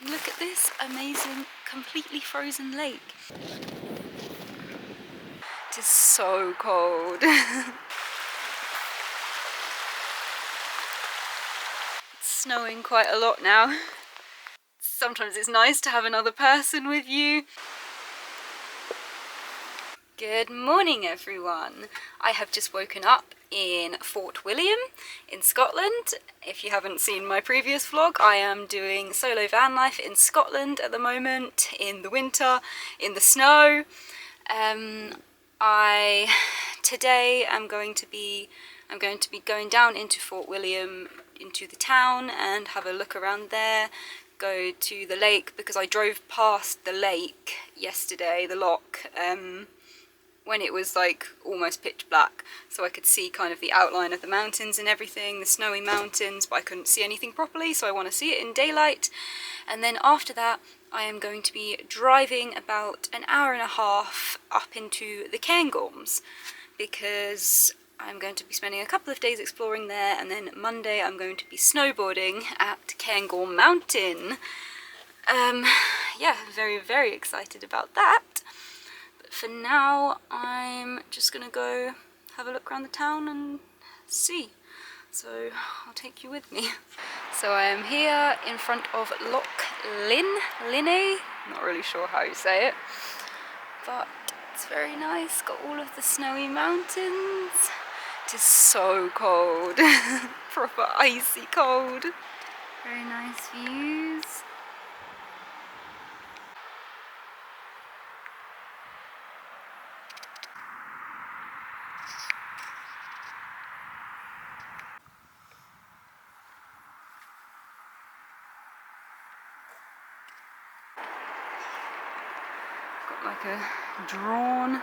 Look at this amazing, completely frozen lake. It is so cold. It's snowing quite a lot now. Sometimes it's nice to have another person with you. Good morning, everyone. I have just woken up in Fort William in Scotland. If you haven't seen my previous vlog, I am doing solo van life in Scotland at the moment, in the winter, in the snow. Today I'm going to be going down into Fort William, into the town, and have a look around there. Go to the lake, because I drove past the lake yesterday, the loch, when it was like almost pitch black, so I could see kind of the outline of the mountains and everything, the snowy mountains, but I couldn't see anything properly, so I want to see it in daylight. And then after that I am going to be driving about an hour and a half up into the Cairngorms, because I'm going to be spending a couple of days exploring there, and then Monday I'm going to be snowboarding at Cairngorm Mountain. Yeah, very, very excited about that. But for now, I'm just gonna go have a look around the town and see. So I'll take you with me. So I am here in front of Loch Linne. Not really sure how you say it, but it's very nice. Got all of the snowy mountains. It is so cold. Proper icy cold. Very nice views. Got like a drawn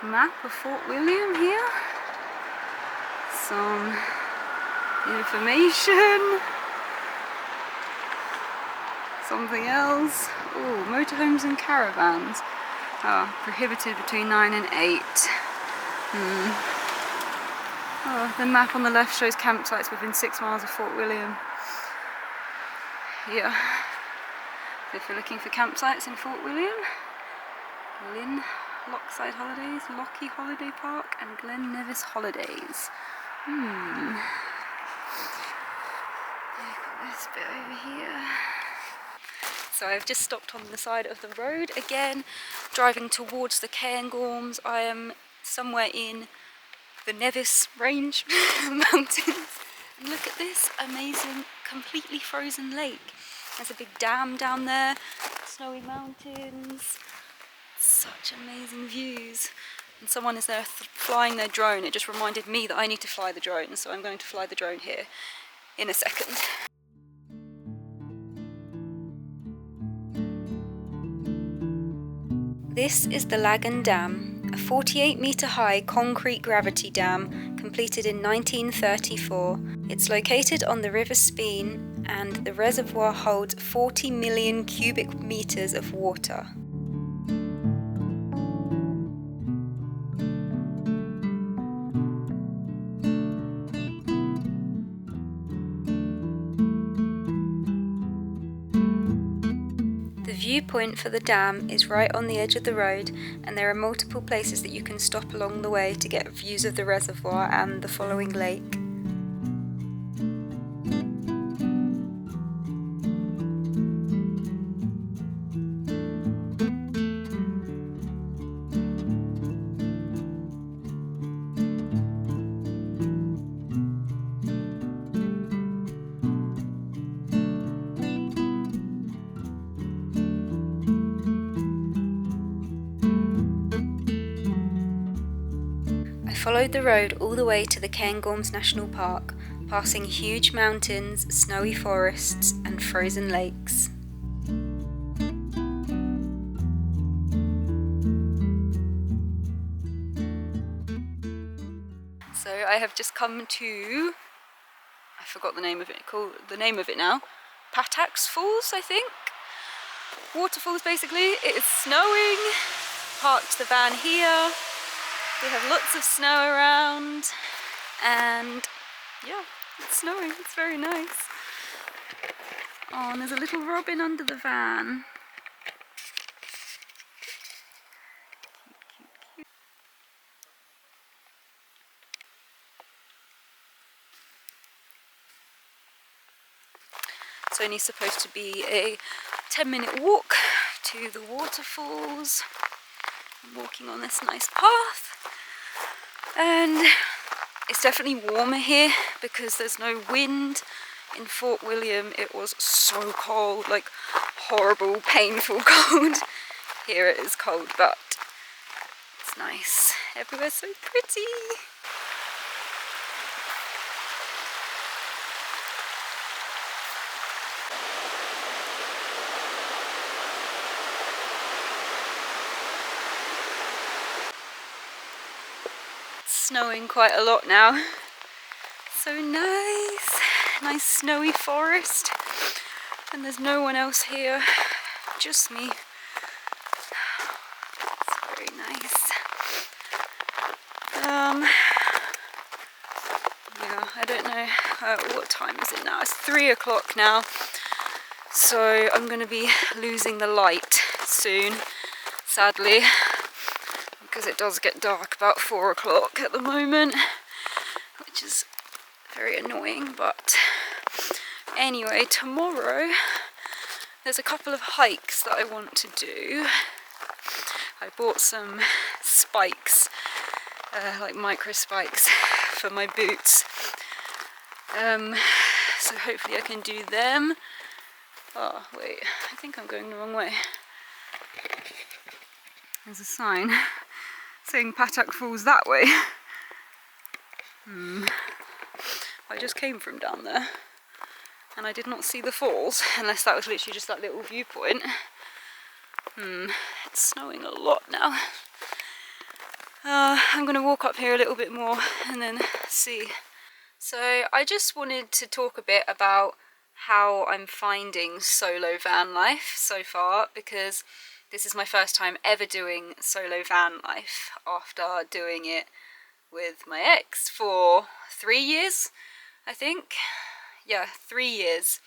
map of Fort William here. Some information. Something else. Oh, motorhomes and caravans are prohibited between 9 and 8. Oh, the map on the left shows campsites within 6 miles of Fort William. Yeah. So if you're looking for campsites in Fort William, Lochside Holidays, Lochie Holiday Park, and Glen Nevis Holidays. Got this bit over here. So I've just stopped on the side of the road again, driving towards the Cairngorms. I am somewhere in the Nevis Range mountains. And look at this amazing, completely frozen lake. There's a big dam down there, snowy mountains. Such amazing views. And someone is there flying their drone. It just reminded me that I need to fly the drone, so I'm going to fly the drone here in a second. This is the Lagan Dam, a 48-metre high concrete gravity dam completed in 1934. It's located on the River Speen, and the reservoir holds 40 million cubic metres of water. The viewpoint for the dam is right on the edge of the road, and there are multiple places that you can stop along the way to get views of the reservoir and the following lake. Followed the road all the way to the Cairngorms National Park, passing huge mountains, snowy forests, and frozen lakes. So I have just come to, I forgot the name of it now, Pattack's Falls, I think. Waterfalls, basically. It is snowing. Parked the van here. We have lots of snow around, and yeah, it's snowing. It's very nice. Oh, and there's a little robin under the van. It's only supposed to be a 10-minute walk to the waterfalls. I'm walking on this nice path, and it's definitely warmer here because there's no wind. In Fort William it was so cold, like horrible, painful cold. Here it is cold, but it's nice. Everywhere's so pretty. It's snowing quite a lot now. So nice. Nice snowy forest. And there's no one else here, just me. It's very nice. Yeah, I don't know what time is it now. It's 3 o'clock now, so I'm going to be losing the light soon, sadly, because it does get dark about 4 o'clock at the moment, which is very annoying. But anyway, tomorrow there's a couple of hikes that I want to do. I bought some spikes, like micro spikes for my boots, so hopefully I can do them. Oh wait, I think I'm going the wrong way. There's a sign saying Pattack falls that way. I just came from down there and I did not see the falls, unless that was literally just that little viewpoint. It's snowing a lot now. I'm going to walk up here a little bit more and then see. So I just wanted to talk a bit about how I'm finding solo van life so far, because this is my first time ever doing solo van life after doing it with my ex for 3 years, I think. Yeah, 3 years.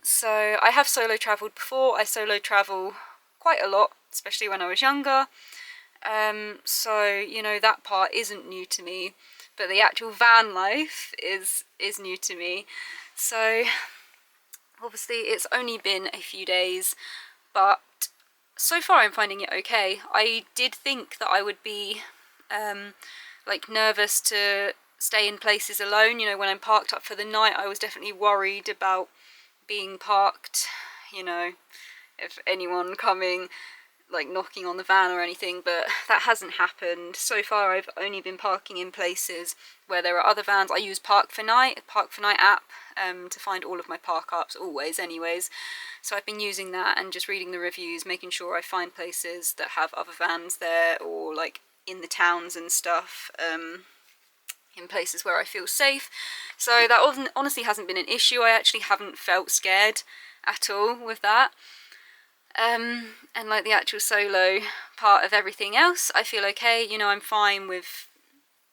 So I have solo travelled before. I solo travel quite a lot, especially when I was younger. So, you know, that part isn't new to me, but the actual van life is new to me. So obviously it's only been a few days, but so far I'm finding it okay. I did think that I would be like nervous to stay in places alone. You know, when I'm parked up for the night, I was definitely worried about being parked, you know, if anyone coming, like knocking on the van or anything, but that hasn't happened. So far I've only been parking in places where there are other vans. I use Park for Night app, to find all of my park ups, always anyways. So I've been using that and just reading the reviews, making sure I find places that have other vans there, or like in the towns and stuff, in places where I feel safe. So that honestly hasn't been an issue. I actually haven't felt scared at all with that. And like the actual solo part of everything else, I feel okay. You know, I'm fine with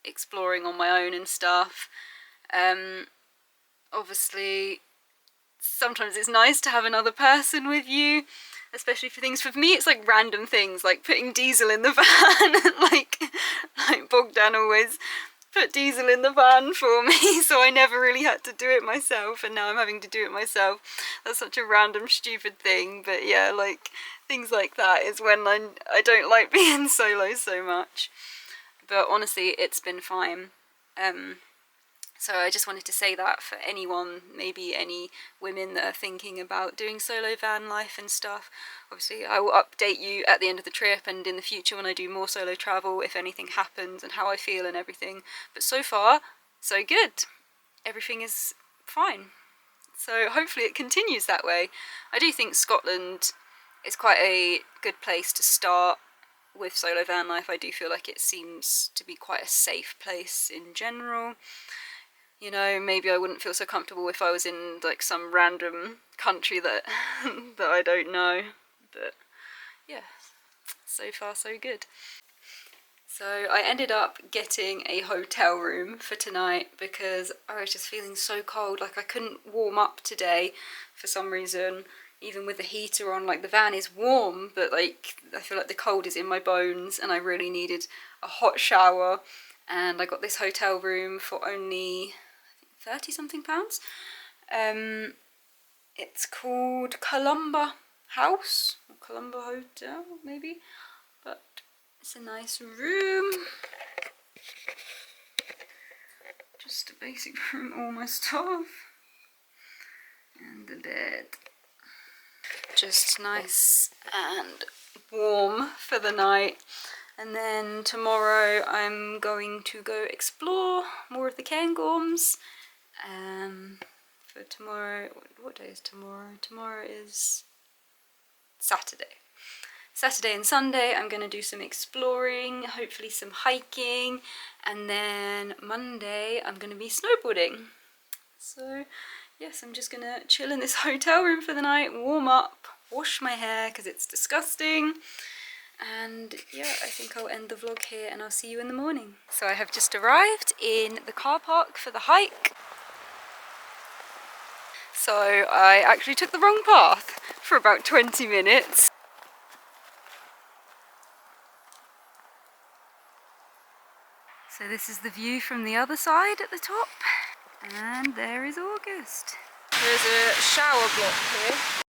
exploring on my own and stuff. Obviously sometimes it's nice to have another person with you, especially for things. For me it's like random things, like putting diesel in the van. like Bogdan always put diesel in the van for me, so I never really had to do it myself, and now I'm having to do it myself. That's such a random stupid thing, but yeah, like things like that is when I don't like being solo so much. But honestly it's been fine. So I just wanted to say that for anyone, maybe any women that are thinking about doing solo van life and stuff. Obviously I will update you at the end of the trip and in the future when I do more solo travel, if anything happens and how I feel and everything. But so far, so good. Everything is fine. So hopefully it continues that way. I do think Scotland is quite a good place to start with solo van life. I do feel like it seems to be quite a safe place in general. You know, maybe I wouldn't feel so comfortable if I was in like some random country that that I don't know. But yeah, so far so good. So I ended up getting a hotel room for tonight because I was just feeling so cold. Like I couldn't warm up today for some reason, even with the heater on. Like the van is warm, but like I feel like the cold is in my bones and I really needed a hot shower. And I got this hotel room for only 30 something pounds. It's called Columba House, or Columba Hotel maybe, but it's a nice room. Just a basic room, all my stuff, and the bed. Just nice and warm for the night. And then tomorrow I'm going to go explore more of the Cairngorms. For tomorrow, what day is tomorrow? Tomorrow is Saturday. Saturday and Sunday I'm going to do some exploring, hopefully some hiking, and then Monday I'm going to be snowboarding. So yes, I'm just going to chill in this hotel room for the night, warm up, wash my hair because it's disgusting, and yeah, I think I'll end the vlog here and I'll see you in the morning. So I have just arrived in the car park for the hike. So I actually took the wrong path for about 20 minutes. So this is the view from the other side at the top, and there is August. There's a shower block here.